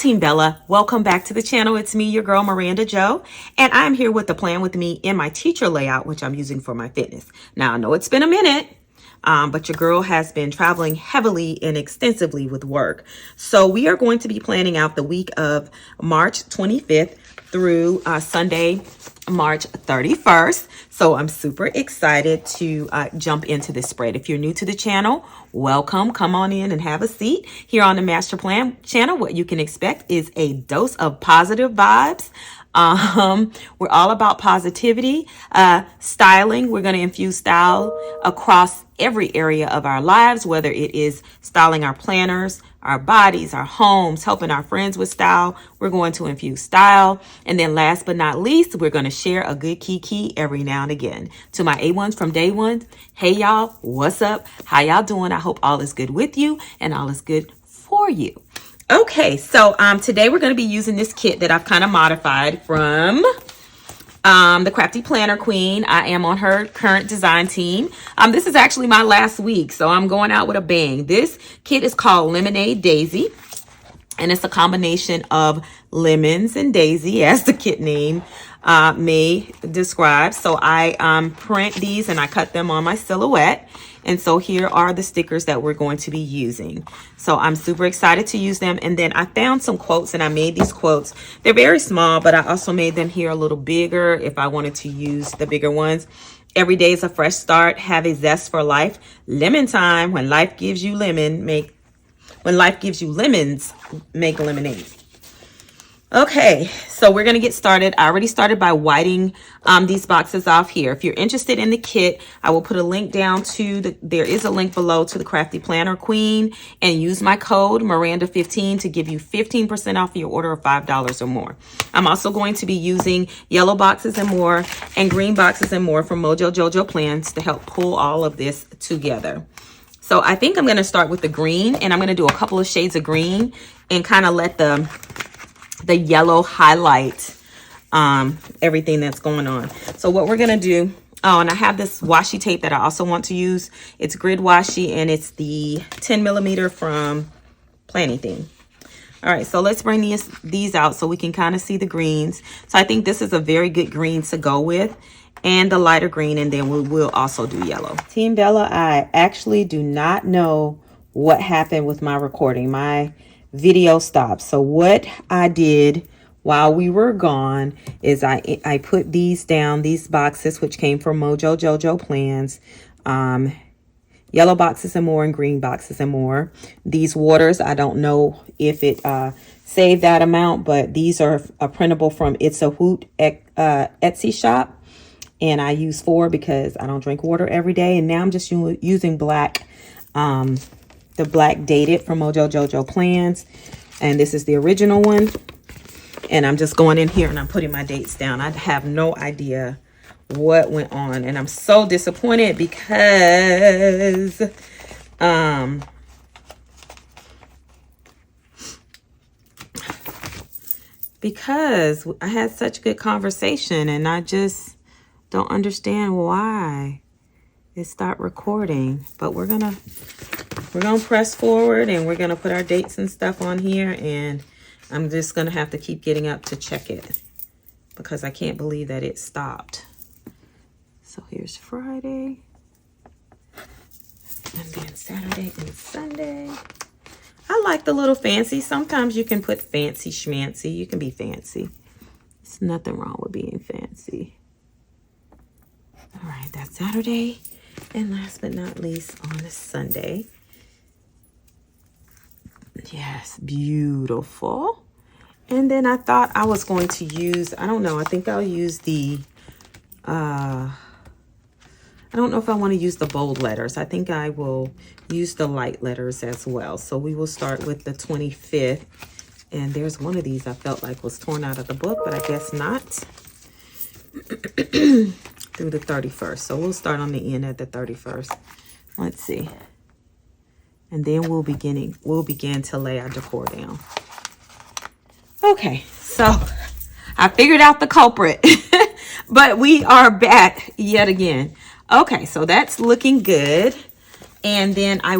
Team Bella. Welcome back to the channel. It's me, your girl, Mojo Jo, and I'm here with the plan with me in my teacher layout, which I'm using for my fitness. Now, I know it's been a minute, but your girl has been traveling heavily and extensively with work. So we are going to be planning out the week of March 25th through Sunday, March 31st. So I'm super excited to jump into this spread. If you're new to the channel, welcome. Come on in and have a seat. Here on the Master Plan channel, what you can expect is a dose of positive vibes. We're all about positivity, styling. We're going to infuse style across every area of our lives, whether it is styling our planners, our bodies, our homes, helping our friends with style. We're going to infuse style. And then last but not least, we're going to share a good key every now and again. To my A1s from day one, hey y'all, what's up? How y'all doing? I hope all is good with you and all is good for you. Okay, so today we're going to be using this kit that I've kind of modified from the Crafty Planner Queen. I am on her current design team. This is actually my last week, so I'm going out with a bang. This kit is called Lemonade Daisy, and it's a combination of lemons and daisy, as the kit name may describe. So I print these and I cut them on my silhouette. And so here are the stickers that we're going to be using. So I'm super excited to use them. And then I found some quotes and I made these quotes. They're very small, but I also made them here a little bigger if I wanted to use the bigger ones. Every day is a fresh start. Have a zest for life. Lemon time. When life gives you lemons, make lemonade. Okay, so we're going to get started. I already started by whiting these boxes off here. If you're interested in the kit, I will put a link down to there is a link below to the Crafty Planner Queen, and use my code Miranda15 to give you 15% off your order of $5 or more. I'm also going to be using yellow boxes and more and green boxes and more from Mojo Jo Plans to help pull all of this together. So I think I'm going to start with the green, and I'm going to do a couple of shades of green and kind of let the yellow highlight everything that's going on. So what we're gonna do, oh, and I have this washi tape that I also want to use. It's grid washi, and it's the 10 millimeter from Planny Thing. All right, so let's bring these out so we can kind of see the greens. So I think this is a very good green to go with, and the lighter green, and then we'll also do yellow. Team Bella, I actually do not know what happened with my recording. My video stopped. So what I did while we were gone is I put these down, these boxes, which came from Mojo Jo Plans, yellow boxes and more and green boxes and more. These waters, I don't know if it saved that amount, but these are a printable from It's a Hoot Etsy shop, and I use 4 because I don't drink water every day. And now I'm just using black, the black dated from Mojo Jo Plans, and this is the original one. And I'm just going in here and I'm putting my dates down. I have no idea what went on, and I'm so disappointed because I had such good conversation, and I just don't understand why it stopped recording. But we're gonna press forward, and we're gonna put our dates and stuff on here, and I'm just gonna have to keep getting up to check it because I can't believe that it stopped. So here's Friday, and then Saturday and Sunday. I like the little fancy. Sometimes you can put fancy schmancy. You can be fancy. There's nothing wrong with being fancy. All right, that's Saturday. And last but not least, on a Sunday. Yes, beautiful. And then I thought I was going to use, I don't know, I think I'll use the, I don't know if I want to use the bold letters. I think I will use the light letters as well. So we will start with the 25th. And there's one of these I felt like was torn out of the book, but I guess not. Through the 31st. So we'll start on the end at the 31st. Let's see. And then we'll begin to lay our decor down. Okay, so I figured out the culprit, but we are back yet again. Okay, so that's looking good. And then I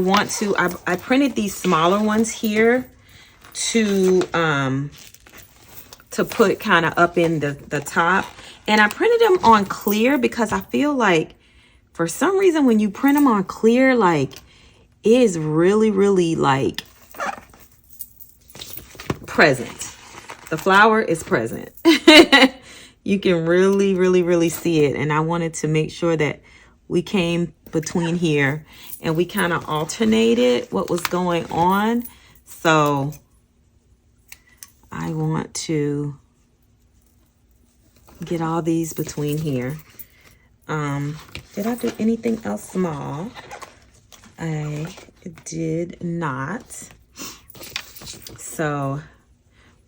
printed these smaller ones here to put kind of up in the top. And I printed them on clear because I feel like for some reason when you print them on clear, like it is really, really like present. The flower is present. You can really, really, really see it. And I wanted to make sure that we came between here and we kind of alternated what was going on. So I want to get all these between here. Did I do anything else small? I did not. So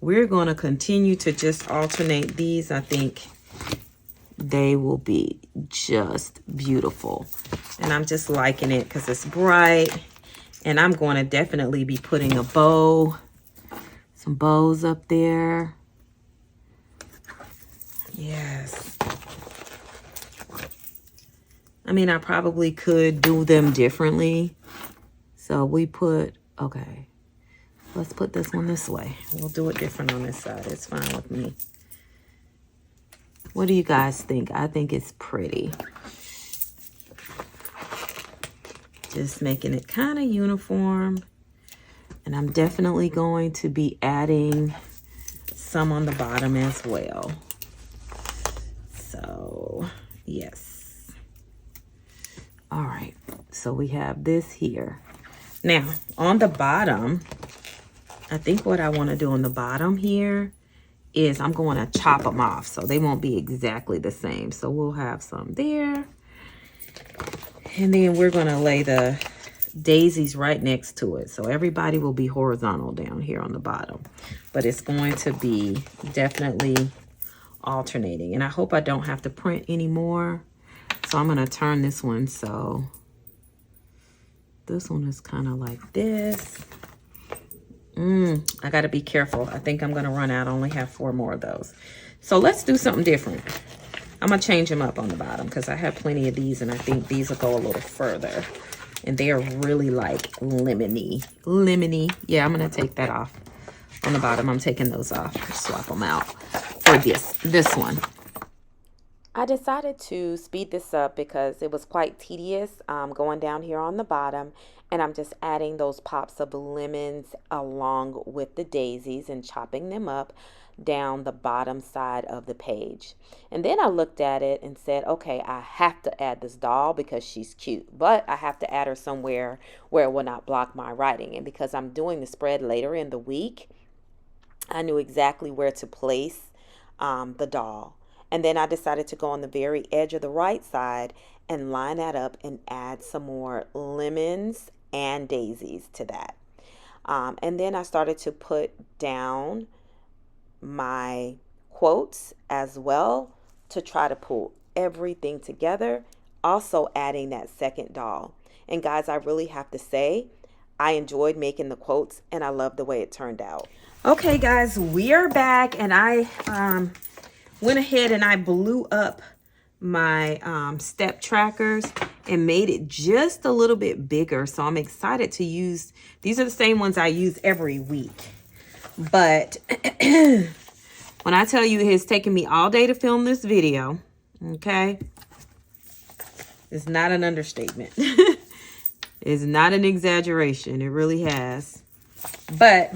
we're going to continue to just alternate these. I think they will be just beautiful. And I'm just liking it because it's bright. And I'm going to definitely be putting a bow, some bows up there. Yes. I mean, I probably could do them differently. So we put, okay, let's put this one this way. We'll do it different on this side. It's fine with me. What do you guys think? I think it's pretty. Just making it kind of uniform. And I'm definitely going to be adding some on the bottom as well. So, yes. All right, so we have this here. Now, on the bottom, I think what I want to do on the bottom here is I'm going to chop them off so they won't be exactly the same. So we'll have some there. And then we're going to lay the daisies right next to it. So everybody will be horizontal down here on the bottom. But it's going to be definitely alternating. And I hope I don't have to print anymore. So I'm going to turn this one. So this one is kind of like this. I got to be careful. I think I'm going to run out. I only have 4 more of those. So let's do something different. I'm going to change them up on the bottom because I have plenty of these and I think these will go a little further. And they are really like lemony. Lemony. Yeah, I'm going to take that off on the bottom. I'm taking those off. Swap them out for this one. I decided to speed this up because it was quite tedious going down here on the bottom. And I'm just adding those pops of lemons along with the daisies and chopping them up down the bottom side of the page. And then I looked at it and said, okay, I have to add this doll because she's cute, but I have to add her somewhere where it will not block my writing. And because I'm doing the spread later in the week, I knew exactly where to place the doll. And then I decided to go on the very edge of the right side and line that up and add some more lemons and daisies to that. And then I started to put down my quotes as well to try to pull everything together, also adding that second doll. And guys, I really have to say, I enjoyed making the quotes and I love the way it turned out. Okay guys, we are back and I went ahead and I blew up my step trackers and made it just a little bit bigger. So I'm excited to use, these are the same ones I use every week. But when I tell you it has taken me all day to film this video, okay, it's not an understatement. It's not an exaggeration. It really has. But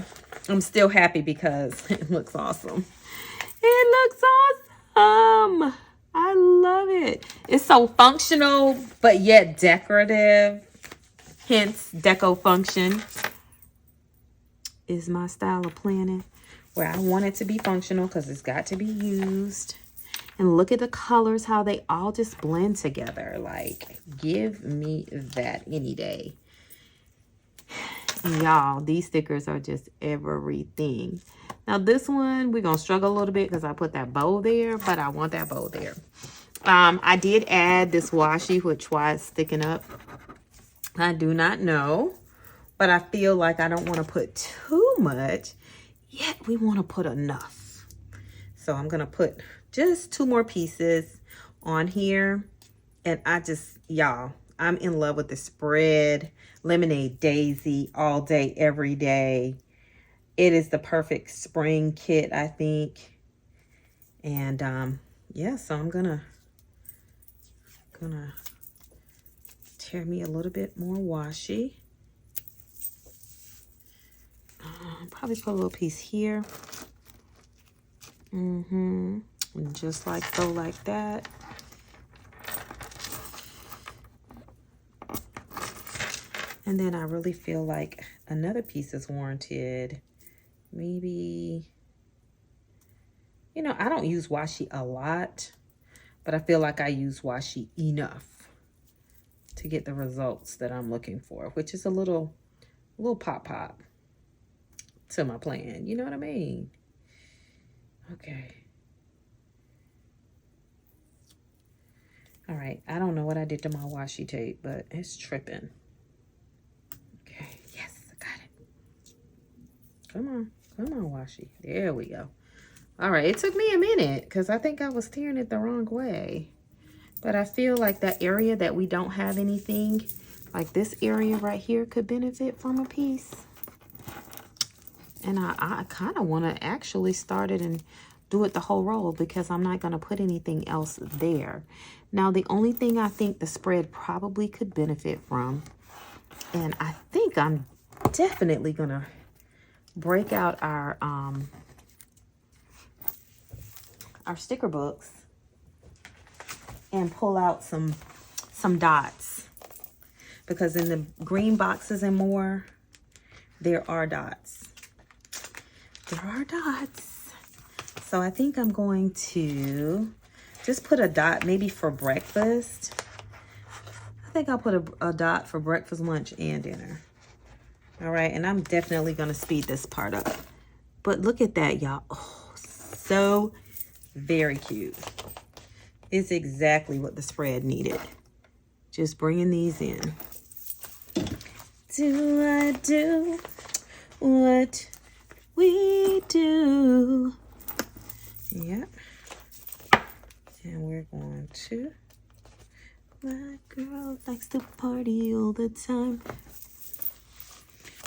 I'm still happy because it looks awesome. It looks awesome. I love it. It's so functional, but yet decorative. Hence, deco function is my style of planning, where I want it to be functional because it's got to be used. And look at the colors, how they all just blend together. Like, give me that any day. Y'all, these stickers are just everything. Now this one, we're going to struggle a little bit because I put that bow there, but I want that bow there. I did add this washi, which why it's sticking up, I do not know. But I feel like I don't want to put too much, yet we want to put enough. So I'm going to put just 2 more pieces on here. And I just, y'all, I'm in love with the spread. Lemonade Daisy all day, every day. It is the perfect spring kit, I think. And yeah, so I'm gonna tear me a little bit more washi. Probably put a little piece here. And just like so, like that. And then I really feel like another piece is warranted. Maybe, you know, I don't use washi a lot, but I feel like I use washi enough to get the results that I'm looking for, which is a little pop to my plan. You know what I mean? Okay. All right. I don't know what I did to my washi tape, but it's tripping. Okay. Yes, I got it. Come on, washi. There we go. All right. It took me a minute because I think I was tearing it the wrong way. But I feel like that area that we don't have anything, like this area right here, could benefit from a piece. And I kind of want to actually start it and do it the whole roll because I'm not going to put anything else there. Now, the only thing I think the spread probably could benefit from, and I think I'm definitely going to break out our sticker books and pull out some dots, because in the green boxes and more, there are dots. There are dots. So I think I'm going to just put a dot maybe for breakfast. I think I'll put a dot for breakfast, lunch, and dinner. All right, and I'm definitely going to speed this part up. But look at that, y'all. Oh, so very cute. It's exactly what the spread needed. Just bringing these in. Do I do what we do? Yep. And we're going to, my girl likes to party all the time.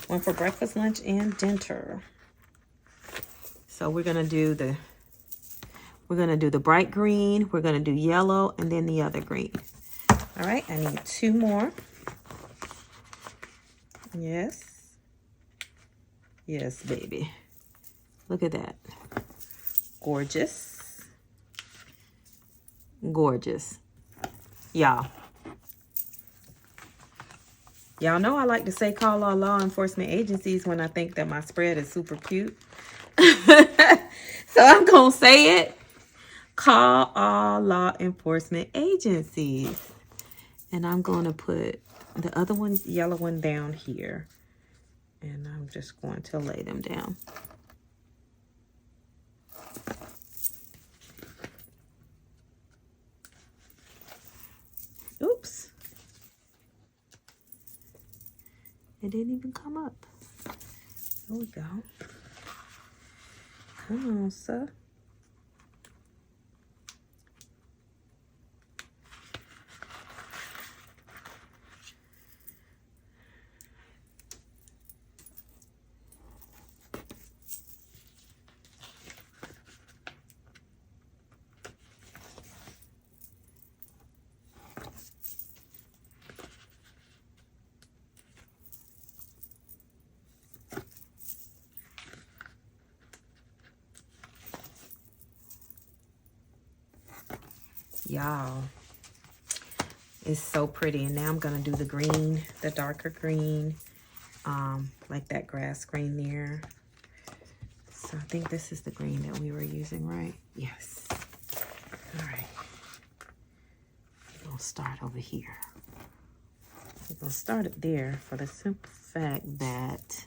One for breakfast, lunch, and dinner. So we're gonna do the bright green, we're gonna do yellow, and then the other green. All right, I need 2 more. Yes. Yes, baby. Look at that. Gorgeous. Gorgeous. Y'all know I like to say call all law enforcement agencies when I think that my spread is super cute. So I'm going to say it. Call all law enforcement agencies. And I'm going to put the other one, yellow one, down here. And I'm just going to lay them down. Oops. It didn't even come up. There we go. Come on, sir. Y'all, it's so pretty. And now I'm gonna do the green, the darker green, like that grass green there. So I think this is the green that we were using, right? Yes. All right. We're gonna start over here. We're gonna start it there for the simple fact that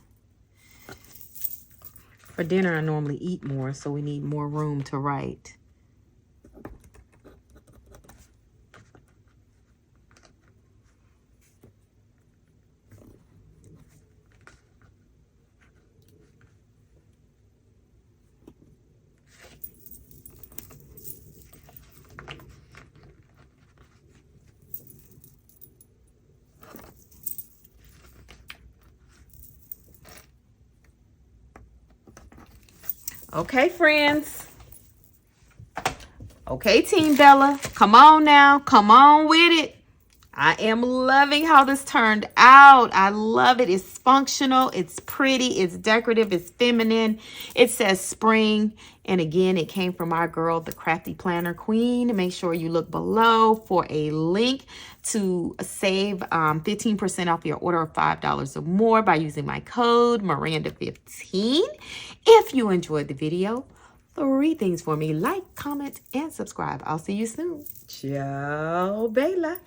for dinner I normally eat more, so we need more room to write. Okay, friends. Okay, Team Bella. Come on now. Come on with it. I am loving how this turned out. I love it. It's functional. It's pretty. It's decorative. It's feminine. It says spring. And again, it came from our girl, the Crafty Planner Queen. Make sure you look below for a link to save 15% off your order of $5 or more by using my code Miranda15. If you enjoyed the video, 3 things for me: like, comment, and subscribe. I'll see you soon. Ciao, Bella.